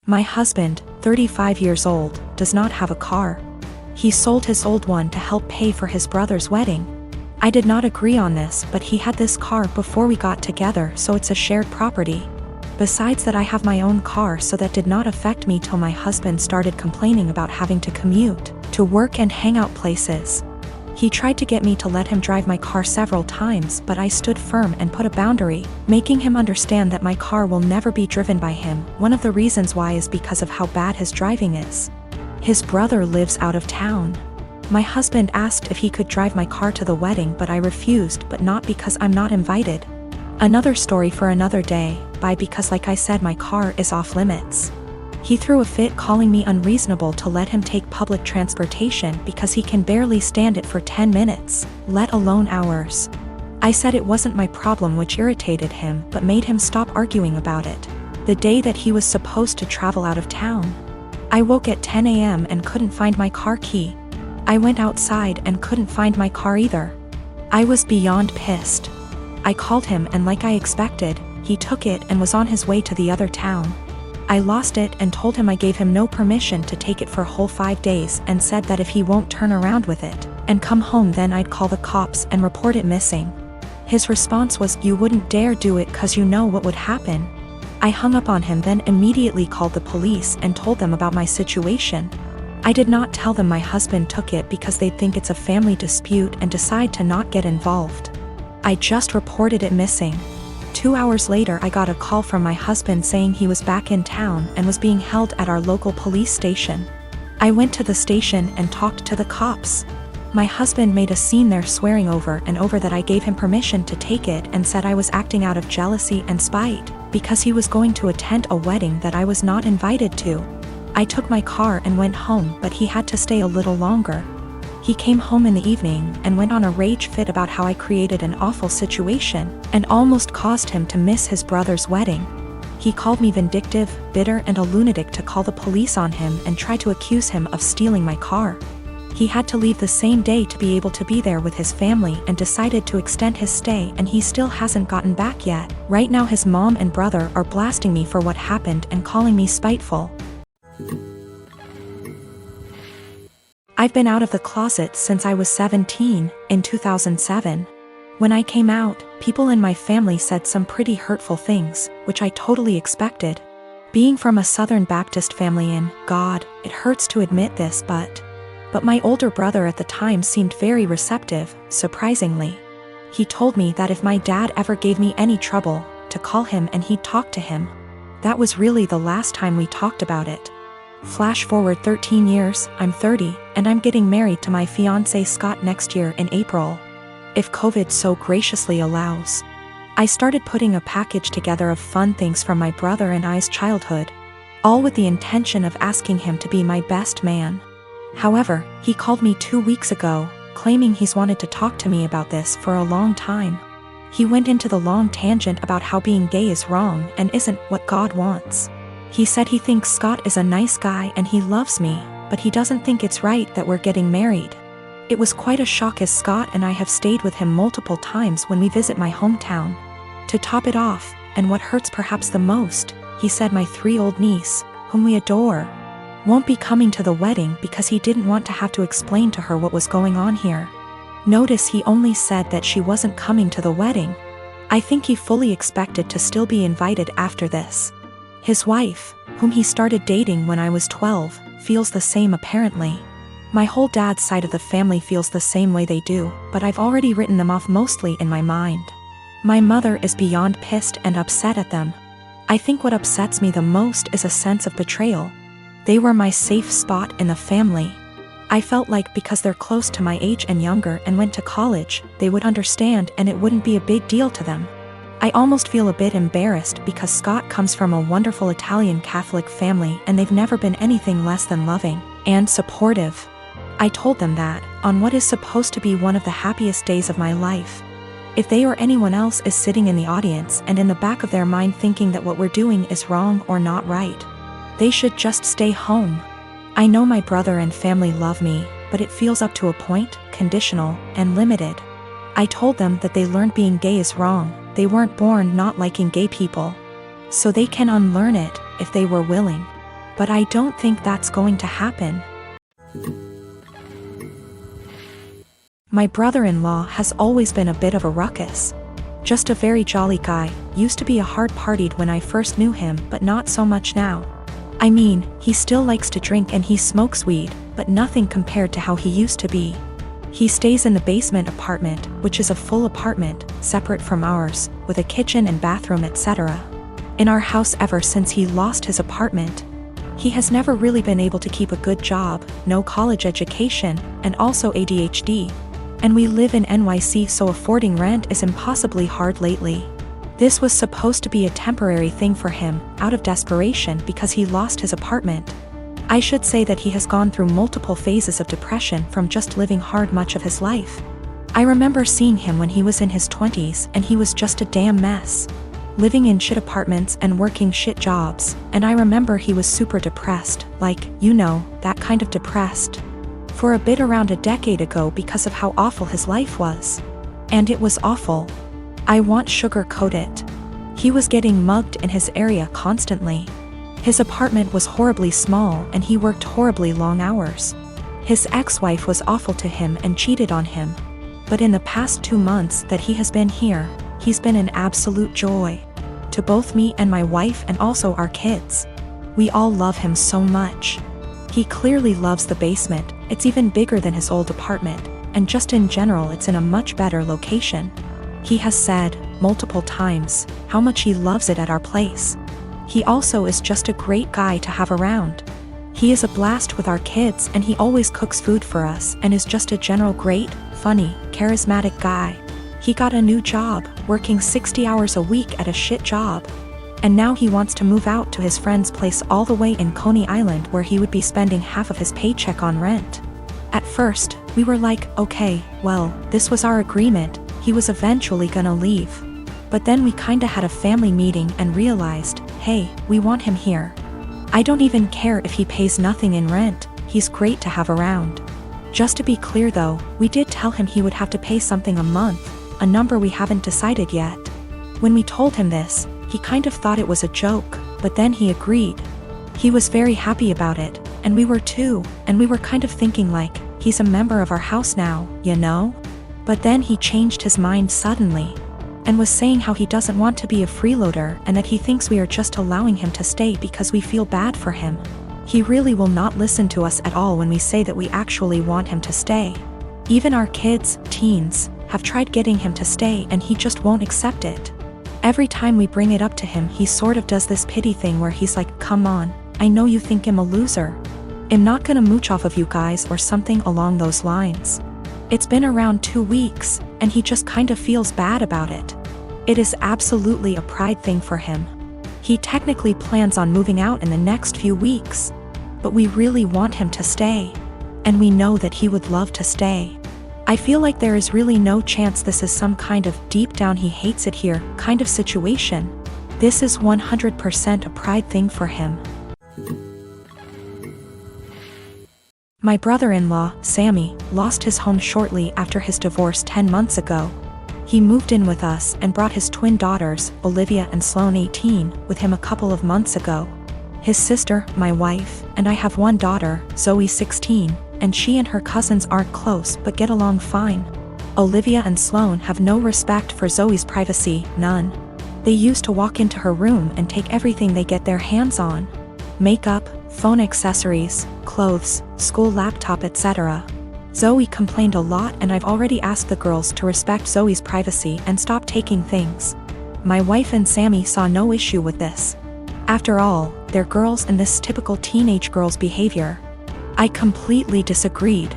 My husband, 35 years old, does not have a car. He sold his old one to help pay for his brother's wedding. I did not agree on this, but he had this car before we got together, so it's a shared property. Besides that, I have my own car, so that did not affect me till my husband started complaining about having to commute to work and hang out places. He tried to get me to let him drive my car several times, but I stood firm and put a boundary, making him understand that my car will never be driven by him. One of the reasons why is because of how bad his driving is. His brother lives out of town. My husband asked if he could drive my car to the wedding, but I refused, but not because I'm not invited. Another story for another day, because like I said, my car is off limits. He threw a fit, calling me unreasonable to let him take public transportation because he can barely stand it for 10 minutes, let alone hours. I said it wasn't my problem, which irritated him but made him stop arguing about it. The day that he was supposed to travel out of town, I woke at 10 a.m. and couldn't find my car key. I went outside and couldn't find my car either. I was beyond pissed. I called him, and like I expected, he took it and was on his way to the other town. I lost it and told him I gave him no permission to take it for a whole 5 days, and said that if he won't turn around with it and come home, then I'd call the cops and report it missing. His response was, "You wouldn't dare do it 'cause you know what would happen." I hung up on him, then immediately called the police and told them about my situation. I did not tell them my husband took it because they'd think it's a family dispute and decide to not get involved. I just reported it missing. 2 hours later, I got a call from my husband saying he was back in town and was being held at our local police station. I went to the station and talked to the cops. My husband made a scene there, swearing over and over that I gave him permission to take it, and said I was acting out of jealousy and spite because he was going to attend a wedding that I was not invited to. I took my car and went home, but he had to stay a little longer. He came home in the evening and went on a rage fit about how I created an awful situation and almost caused him to miss his brother's wedding. He called me vindictive, bitter, and a lunatic to call the police on him and try to accuse him of stealing my car. He had to leave the same day to be able to be there with his family and decided to extend his stay, and he still hasn't gotten back yet. Right now his mom and brother are blasting me for what happened and calling me spiteful. I've been out of the closet since I was 17, in 2007. When I came out, people in my family said some pretty hurtful things, which I totally expected. Being from a Southern Baptist family, and God, it hurts to admit this, but my older brother at the time seemed very receptive, surprisingly. He told me that if my dad ever gave me any trouble, to call him and he'd talk to him. That was really the last time we talked about it. Flash forward 13 years, I'm 30, and I'm getting married to my fiancé Scott next year in April, if COVID so graciously allows. I started putting a package together of fun things from my brother and I's childhood, all with the intention of asking him to be my best man. However, he called me 2 weeks ago, claiming he's wanted to talk to me about this for a long time. He went into the long tangent about how being gay is wrong and isn't what God wants. He said he thinks Scott is a nice guy and he loves me, but he doesn't think it's right that we're getting married. It was quite a shock, as Scott and I have stayed with him multiple times when we visit my hometown. To top it off, and what hurts perhaps the most, he said my 3-year-old niece, whom we adore, won't be coming to the wedding because he didn't want to have to explain to her what was going on here. Notice he only said that she wasn't coming to the wedding. I think he fully expected to still be invited after this. His wife, whom he started dating when I was 12, feels the same apparently. My whole dad's side of the family feels the same way they do, but I've already written them off mostly in my mind. My mother is beyond pissed and upset at them. I think what upsets me the most is a sense of betrayal. They were my safe spot in the family. I felt like because they're close to my age and younger and went to college, they would understand and it wouldn't be a big deal to them. I almost feel a bit embarrassed because Scott comes from a wonderful Italian Catholic family and they've never been anything less than loving and supportive. I told them that, on what is supposed to be one of the happiest days of my life, if they or anyone else is sitting in the audience and in the back of their mind thinking that what we're doing is wrong or not right, they should just stay home. I know my brother and family love me, but it feels up to a point, conditional, and limited. I told them that they learned being gay is wrong. They weren't born not liking gay people. So they can unlearn it, if they were willing. But I don't think that's going to happen. My brother-in-law has always been a bit of a ruckus. Just a very jolly guy, used to be a hard-partied when I first knew him, but not so much now. I mean, he still likes to drink and he smokes weed, but nothing compared to how he used to be. He stays in the basement apartment, which is a full apartment, separate from ours, with a kitchen and bathroom etc. In our house ever since he lost his apartment. He has never really been able to keep a good job, no college education, and also ADHD. And we live in NYC, so affording rent is impossibly hard lately. This was supposed to be a temporary thing for him, out of desperation because he lost his apartment. I should say that he has gone through multiple phases of depression from just living hard much of his life. I remember seeing him when he was in his 20s and he was just a damn mess. Living in shit apartments and working shit jobs, and I remember he was super depressed, like, you know, that kind of depressed. For a bit around a decade ago because of how awful his life was. And it was awful. I won't sugarcoat it. He was getting mugged in his area constantly. His apartment was horribly small and he worked horribly long hours. His ex-wife was awful to him and cheated on him. But in the past 2 months that he has been here, he's been an absolute joy. To both me and my wife and also our kids. We all love him so much. He clearly loves the basement, it's even bigger than his old apartment, and just in general it's in a much better location. He has said, multiple times, how much he loves it at our place. He also is just a great guy to have around. He is a blast with our kids and he always cooks food for us and is just a general great, funny, charismatic guy. He got a new job, working 60 hours a week at a shit job. And now he wants to move out to his friend's place all the way in Coney Island where he would be spending half of his paycheck on rent. At first, we were like, okay, well, this was our agreement, he was eventually gonna leave. But then we kinda had a family meeting and realized, hey, we want him here. I don't even care if he pays nothing in rent, he's great to have around. Just to be clear though, we did tell him he would have to pay something a month, a number we haven't decided yet. When we told him this, he kind of thought it was a joke, but then he agreed. He was very happy about it, and we were too, and we were kind of thinking like, he's a member of our house now, you know? But then he changed his mind suddenly, and was saying how he doesn't want to be a freeloader and that he thinks we are just allowing him to stay because we feel bad for him. He really will not listen to us at all when we say that we actually want him to stay. Even our kids, teens, have tried getting him to stay and he just won't accept it. Every time we bring it up to him he sort of does this pity thing where he's like, come on, I know you think I'm a loser. I'm not gonna mooch off of you guys or something along those lines. It's been around 2 weeks, and he just kind of feels bad about it. It is absolutely a pride thing for him. He technically plans on moving out in the next few weeks. But we really want him to stay. And we know that he would love to stay. I feel like there is really no chance this is some kind of deep down he hates it here kind of situation. This is 100% a pride thing for him. My brother-in-law, Sammy, lost his home shortly after his divorce 10 months ago. He moved in with us and brought his twin daughters, Olivia and Sloane 18, with him a couple of months ago. His sister, my wife, and I have one daughter, Zoe 16, and she and her cousins aren't close but get along fine. Olivia and Sloane have no respect for Zoe's privacy, none. They used to walk into her room and take everything they get their hands on. Makeup, phone accessories, clothes, school laptop etc. Zoe complained a lot and I've already asked the girls to respect Zoe's privacy and stop taking things. My wife and Sammy saw no issue with this. After all, they're girls and this typical teenage girl's behavior. I completely disagreed.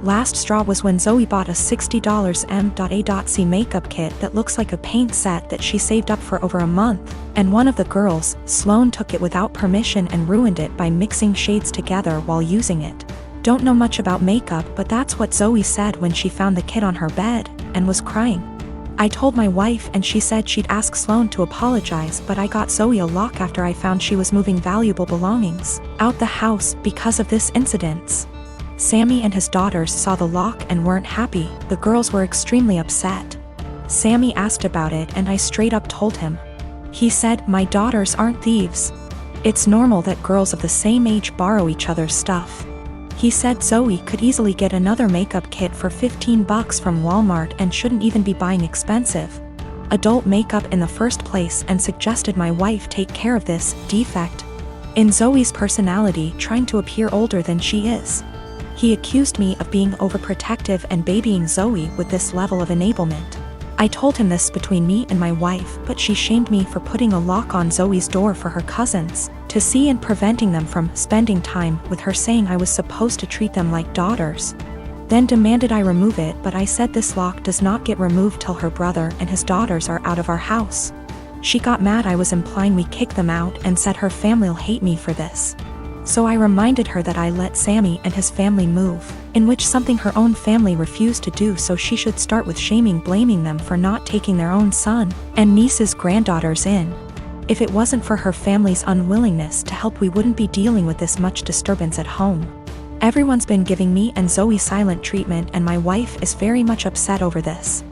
Last straw was when Zoe bought a $60 M.A.C makeup kit that looks like a paint set that she saved up for over a month, and one of the girls, Sloane, took it without permission and ruined it by mixing shades together while using it. Don't know much about makeup, but that's what Zoe said when she found the kit on her bed, and was crying. I told my wife and she said she'd ask Sloane to apologize, but I got Zoe a lock after I found she was moving valuable belongings out the house because of this incident. Sammy and his daughters saw the lock and weren't happy. The girls were extremely upset. Sammy asked about it and I straight up told him. He said, my daughters aren't thieves. It's normal that girls of the same age borrow each other's stuff. He said Zoe could easily get another makeup kit for $15 from Walmart and shouldn't even be buying expensive adult makeup in the first place, and suggested my wife take care of this defect in Zoe's personality, trying to appear older than she is. He accused me of being overprotective and babying Zoe with this level of enablement. I told him this between me and my wife, but she shamed me for putting a lock on Zoe's door for her cousins to see and preventing them from spending time with her, saying I was supposed to treat them like daughters. Then demanded I remove it, but I said this lock does not get removed till her brother and his daughters are out of our house. She got mad I was implying we kick them out and said her family'll hate me for this. So I reminded her that I let Sammy and his family move, in which something her own family refused to do, so she should start with blaming them for not taking their own son and niece's granddaughters in. If it wasn't for her family's unwillingness to help, we wouldn't be dealing with this much disturbance at home. Everyone's been giving me and Zoe silent treatment, and my wife is very much upset over this.